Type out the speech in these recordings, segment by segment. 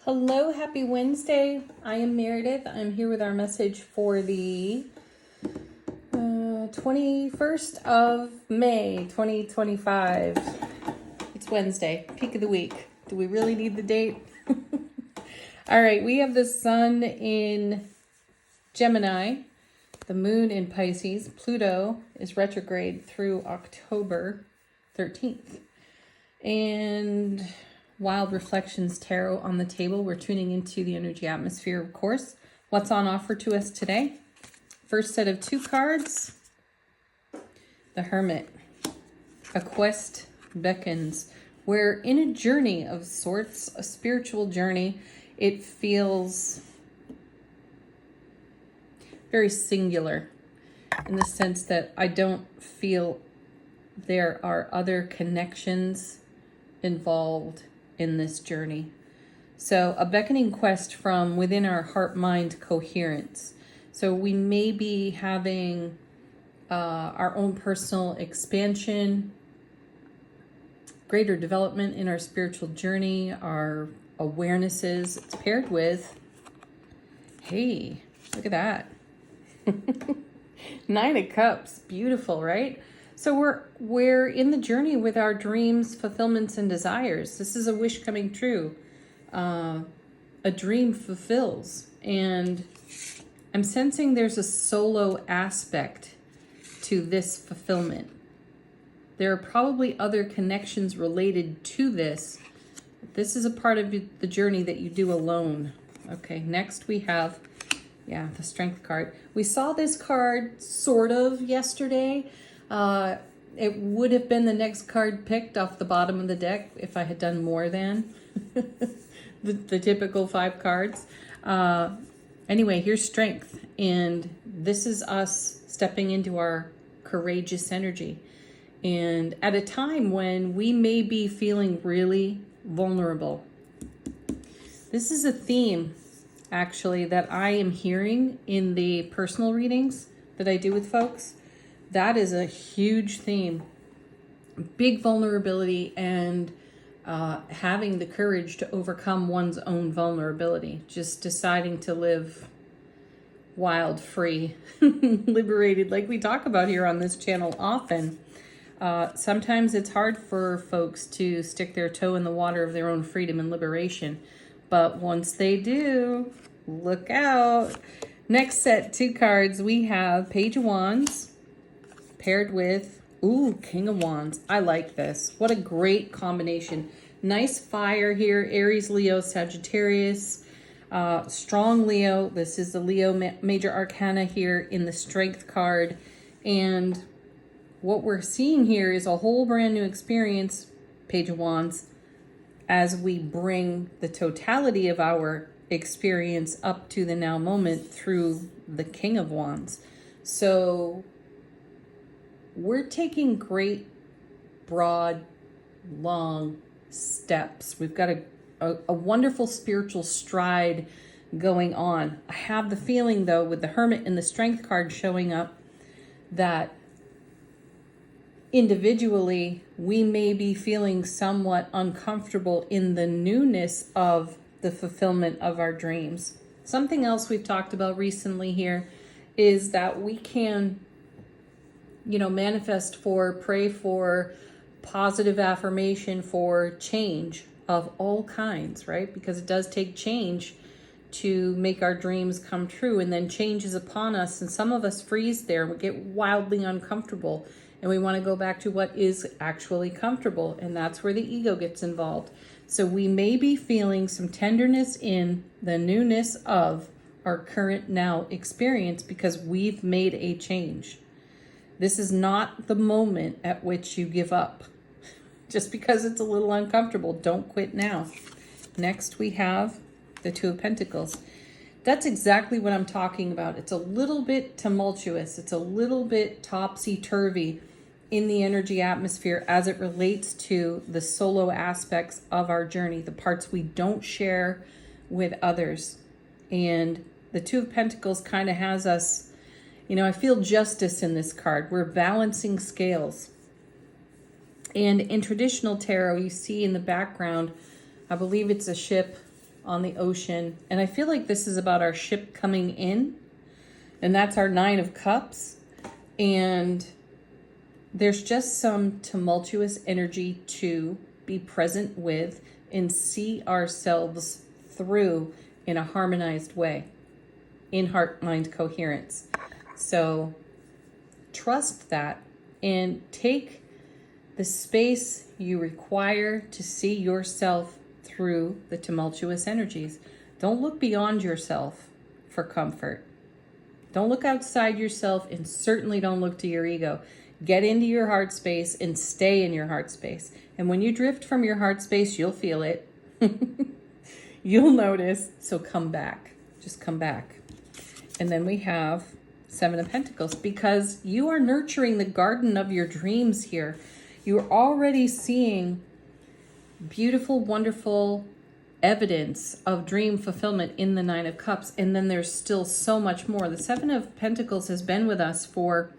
Hello, happy Wednesday. I am Meredith. I'm here with our message for the 21st of May, 2025. It's Wednesday, peak of the week. Do we really need the date? All right, we have the sun in Gemini, the moon in Pisces. Pluto is retrograde through October 13th. And Wild Reflections Tarot on the table. We're tuning into the energy atmosphere, of course. What's on offer to us today? First set of 2 cards. The Hermit. A quest beckons. We're in a journey of sorts, a spiritual journey. It feels very singular in the sense that I don't feel there are other connections involved in this journey. So a beckoning quest from within our heart-mind coherence. So we may be having our own personal expansion, greater development in our spiritual journey, our awarenesses. It's paired with, hey, look at that. 9 of Cups, beautiful, right? So we're in the journey with our dreams, fulfillments, and desires. This is a wish coming true. A dream fulfills. And I'm sensing there's a solo aspect to this fulfillment. There are probably other connections related to this. This is a part of the journey that you do alone. Okay, next we have, the Strength card. We saw this card sort of yesterday. It would have been the next card picked off the bottom of the deck if I had done more than the typical 5 cards. Anyway, here's Strength, and this is us stepping into our courageous energy. And at a time when we may be feeling really vulnerable. This is a theme, actually, that I am hearing in the personal readings that I do with folks. That is a huge theme. Big vulnerability and having the courage to overcome one's own vulnerability. Just deciding to live wild, free, liberated, like we talk about here on this channel often. Sometimes it's hard for folks to stick their toe in the water of their own freedom and liberation. But once they do, look out. Next set, 2 cards, we have Page of Wands paired with, King of Wands. I like this. What a great combination. Nice fire here. Aries, Leo, Sagittarius. Strong Leo. This is the Leo major arcana here in the Strength card. And what we're seeing here is a whole brand new experience, Page of Wands, as we bring the totality of our experience up to the now moment through the King of Wands. So we're taking great, broad, long steps. We've got a wonderful spiritual stride going on. I have the feeling, though, with the Hermit and the Strength card showing up, that individually we may be feeling somewhat uncomfortable in the newness of the fulfillment of our dreams. Something else we've talked about recently here is that we can manifest for, pray for, positive affirmation for change of all kinds, right? Because it does take change to make our dreams come true, and then change is upon us, and some of us freeze there and we get wildly uncomfortable, and we want to go back to what is actually comfortable, and that's where the ego gets involved. So we may be feeling some tenderness in the newness of our current now experience because we've made a change. This is not the moment at which you give up. Just because it's a little uncomfortable, don't quit now. Next, we have the 2 of Pentacles. That's exactly what I'm talking about. It's a little bit tumultuous. It's a little bit topsy-turvy in the energy atmosphere as it relates to the solo aspects of our journey, the parts we don't share with others. And the 2 of Pentacles kind of has us, I feel justice in this card. We're balancing scales. And in traditional tarot, you see in the background, I believe it's a ship on the ocean. And I feel like this is about our ship coming in. And that's our 9 of Cups. And there's just some tumultuous energy to be present with and see ourselves through in a harmonized way, in heart-mind coherence. So trust that and take the space you require to see yourself through the tumultuous energies. Don't look beyond yourself for comfort. Don't look outside yourself, and certainly don't look to your ego. Get into your heart space and stay in your heart space. And when you drift from your heart space, you'll feel it. You'll notice. So come back. Just come back. And then we have 7 of Pentacles, because you are nurturing the garden of your dreams here. You're already seeing beautiful, wonderful evidence of dream fulfillment in the 9 of Cups. And then there's still so much more. The 7 of Pentacles has been with us for,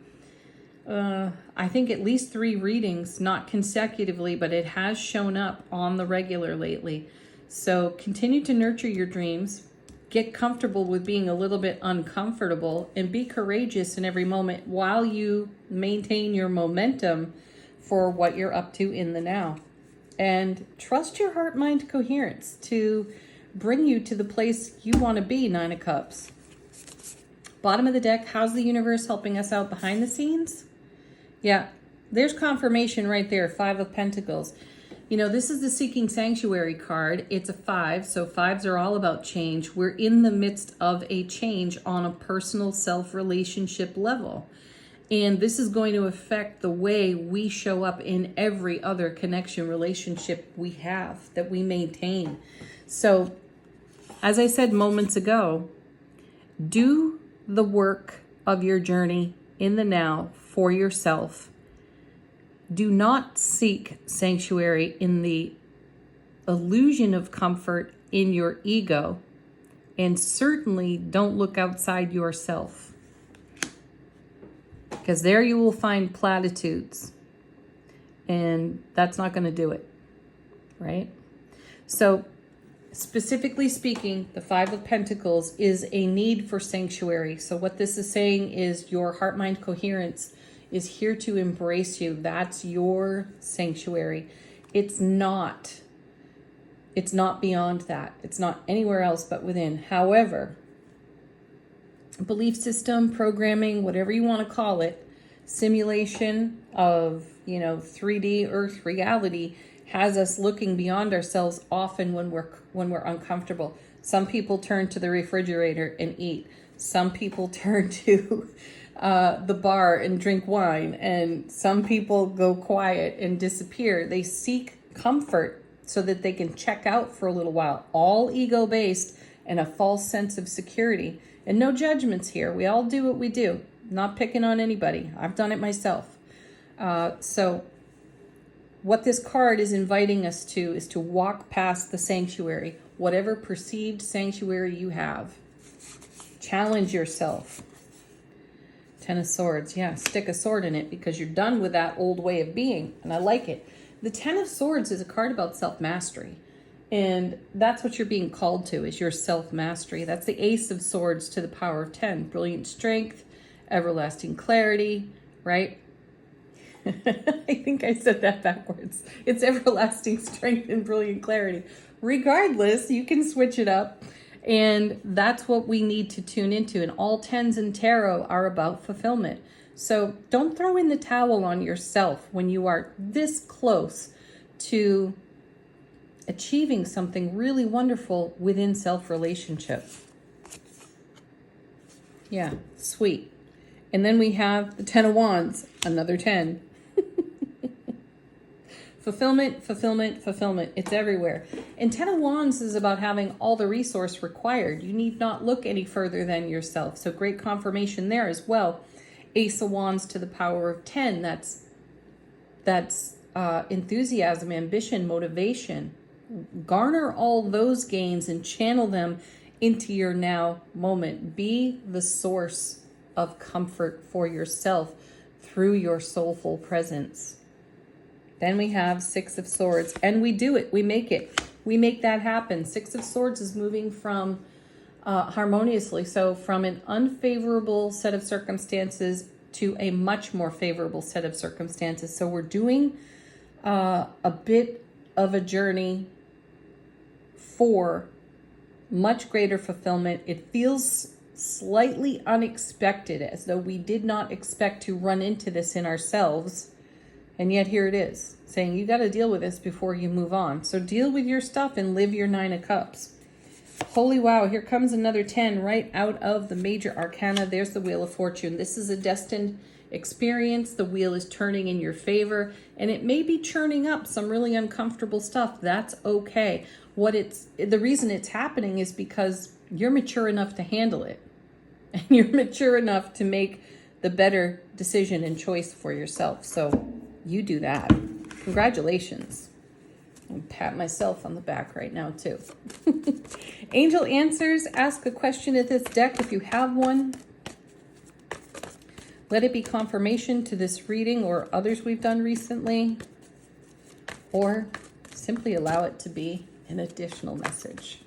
I think, at least 3 readings, not consecutively, but it has shown up on the regular lately. So continue to nurture your dreams. Get comfortable with being a little bit uncomfortable, and be courageous in every moment while you maintain your momentum for what you're up to in the now. And trust your heart-mind coherence to bring you to the place you want to be, 9 of Cups. Bottom of the deck, how's the universe helping us out behind the scenes? Yeah, there's confirmation right there, 5 of Pentacles. You know, this is the Seeking Sanctuary card. It's a 5, so 5s are all about change. We're in the midst of a change on a personal self-relationship level. And this is going to affect the way we show up in every other connection relationship we have, that we maintain. So, as I said moments ago, do the work of your journey in the now for yourself. Do not seek sanctuary in the illusion of comfort in your ego, and certainly don't look outside yourself, because there you will find platitudes, and that's not going to do it, right? So specifically speaking, the 5 of Pentacles is a need for sanctuary. So what this is saying is your heart-mind coherence is here to embrace you. That's your sanctuary. It's not beyond that. It's not anywhere else but within. However, belief system, programming, whatever you want to call it, simulation of, 3D Earth reality has us looking beyond ourselves often when we're uncomfortable. Some people turn to the refrigerator and eat. Some people turn to the bar and drink wine, and some people go quiet and disappear. They seek comfort so that they can check out for a little while, all ego-based and a false sense of security. And no judgments here. We all do what we do. Not picking on anybody. I've done it myself. So what this card is inviting us to is to walk past the sanctuary, whatever perceived sanctuary you have. Challenge yourself. 10 of Swords. Yeah, stick a sword in it, because you're done with that old way of being. And I like it. The 10 of Swords is a card about self-mastery. And that's what you're being called to, is your self-mastery. That's the Ace of Swords to the power of 10. Brilliant strength, everlasting clarity, right? I think I said that backwards. It's everlasting strength and brilliant clarity. Regardless, you can switch it up. And that's what we need to tune into. And all 10s in tarot are about fulfillment. So don't throw in the towel on yourself when you are this close to achieving something really wonderful within self-relationship. Yeah, sweet. And then we have the 10 of Wands, another 10. Fulfillment, fulfillment, fulfillment. It's everywhere. And 10 of Wands is about having all the resource required. You need not look any further than yourself. So great confirmation there as well. Ace of Wands to the power of 10. That's enthusiasm, ambition, motivation. Garner all those gains and channel them into your now moment. Be the source of comfort for yourself through your soulful presence. Then we have 6 of Swords, and we do it. We make it. we make that happen. Six of Swords is moving from harmoniously. So from an unfavorable set of circumstances to a much more favorable set of circumstances. So we're doing a bit of a journey for much greater fulfillment. It feels slightly unexpected, as though we did not expect to run into this in ourselves. And yet here it is, saying you got to deal with this before you move on. So deal with your stuff and live your Nine of Cups. Holy wow, here comes another 10 right out of the major arcana. There's the Wheel of Fortune. This is a destined experience. The wheel is turning in your favor, and it may be churning up some really uncomfortable stuff. That's okay. The reason it's happening is because you're mature enough to handle it, and you're mature enough to make the better decision and choice for yourself. So you do that. Congratulations. I'll pat myself on the back right now too. Angel answers. Ask a question at this deck if you have one. Let it be confirmation to this reading or others we've done recently, or simply allow it to be an additional message.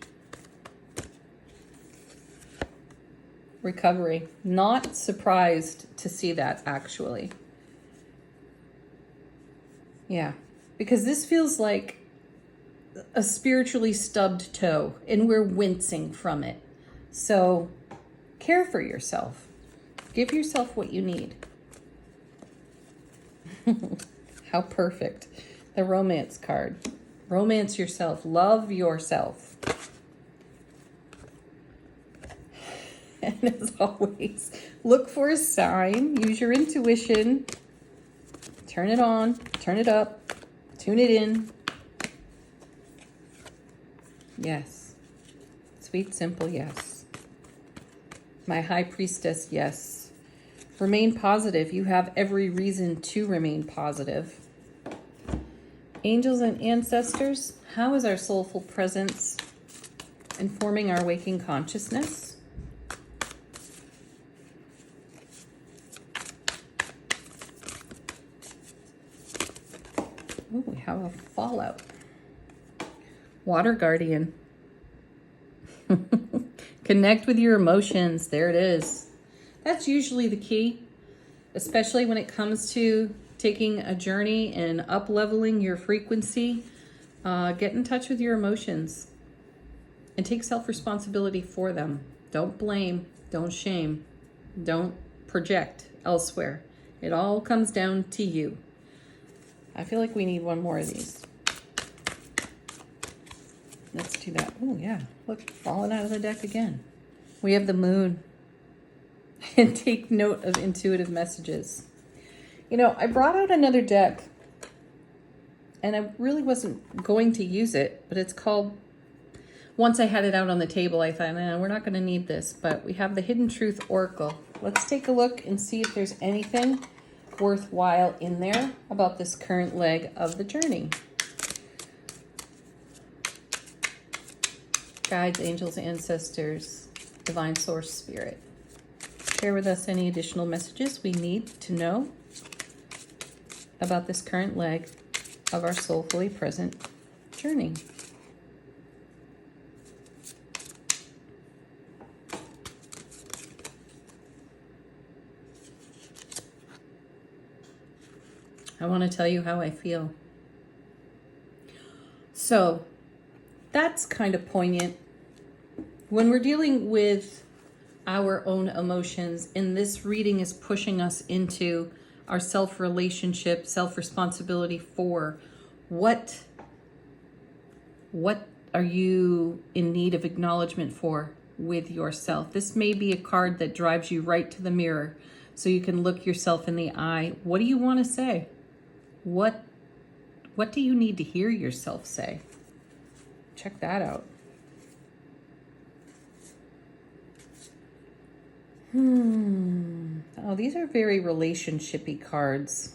Recovery. Not surprised to see that, actually. Yeah, because this feels like a spiritually stubbed toe, and we're wincing from it. So care for yourself. Give yourself what you need. How perfect. The romance card. Romance yourself. Love yourself. And as always, look for a sign. Use your intuition. Turn it on. Turn it up. Tune it in. Yes. Sweet, simple yes. My high priestess, yes. Remain positive. You have every reason to remain positive. Angels and ancestors, how is our soulful presence informing our waking consciousness? Oh, we have a fallout. Water guardian. Connect with your emotions. There it is. That's usually the key, especially when it comes to taking a journey and up-leveling your frequency. Get in touch with your emotions and take self-responsibility for them. Don't blame, don't shame, don't project elsewhere. It all comes down to you. I feel like we need one more of these. Let's do that. Oh, yeah. Look, falling out of the deck again. We have the moon. And take note of intuitive messages. You know, I brought out another deck, and I really wasn't going to use it, but it's called, once I had it out on the table, I thought, we're not going to need this, but we have the Hidden Truth Oracle. Let's take a look and see if there's anything worthwhile in there about this current leg of the journey. Guides, angels, ancestors, divine source, spirit. Share with us any additional messages we need to know about this current leg of our soulfully present journey. I want to tell you how I feel. So that's kind of poignant. When we're dealing with our own emotions, and this reading is pushing us into our self-relationship, self-responsibility for what are you in need of acknowledgement for with yourself. This may be a card that drives you right to the mirror so you can look yourself in the eye. What do you want to say? What do you need to hear yourself say? Check that out. Oh, these are very relationship-y cards.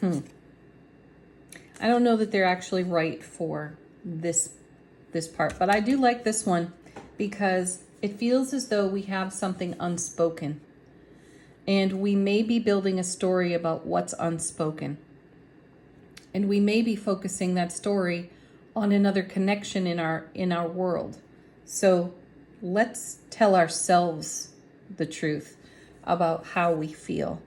I don't know that they're actually right for this part, but I do like this one because it feels as though we have something unspoken, and we may be building a story about what's unspoken. And we may be focusing that story on another connection in our world. So let's tell ourselves the truth about how we feel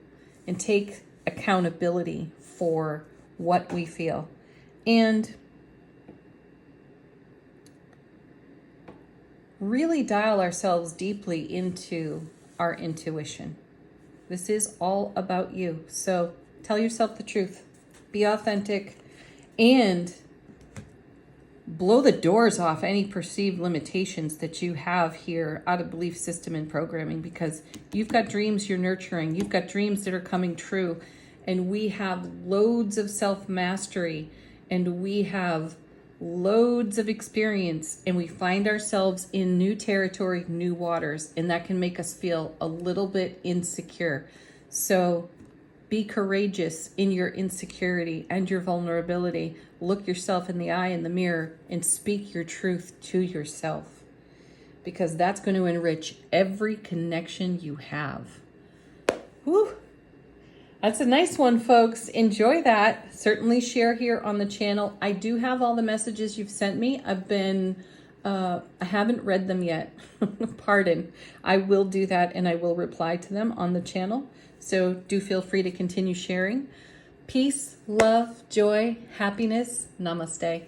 and take accountability for what we feel. And really dial ourselves deeply into our intuition. This is all about you. So tell yourself the truth. Be authentic and blow the doors off any perceived limitations that you have here out of belief system and programming, because you've got dreams you're nurturing. You've got dreams that are coming true. And we have loads of self-mastery, and we have loads of experience, and we find ourselves in new territory, new waters, and that can make us feel a little bit insecure. So be courageous in your insecurity and your vulnerability. Look yourself in the eye in the mirror and speak your truth to yourself, because that's going to enrich every connection you have. Woo! That's a nice one, folks. Enjoy that. Certainly share here on the channel. I do have all the messages you've sent me. I haven't read them yet. Pardon. I will do that, and I will reply to them on the channel. So do feel free to continue sharing. Peace, love, joy, happiness. Namaste.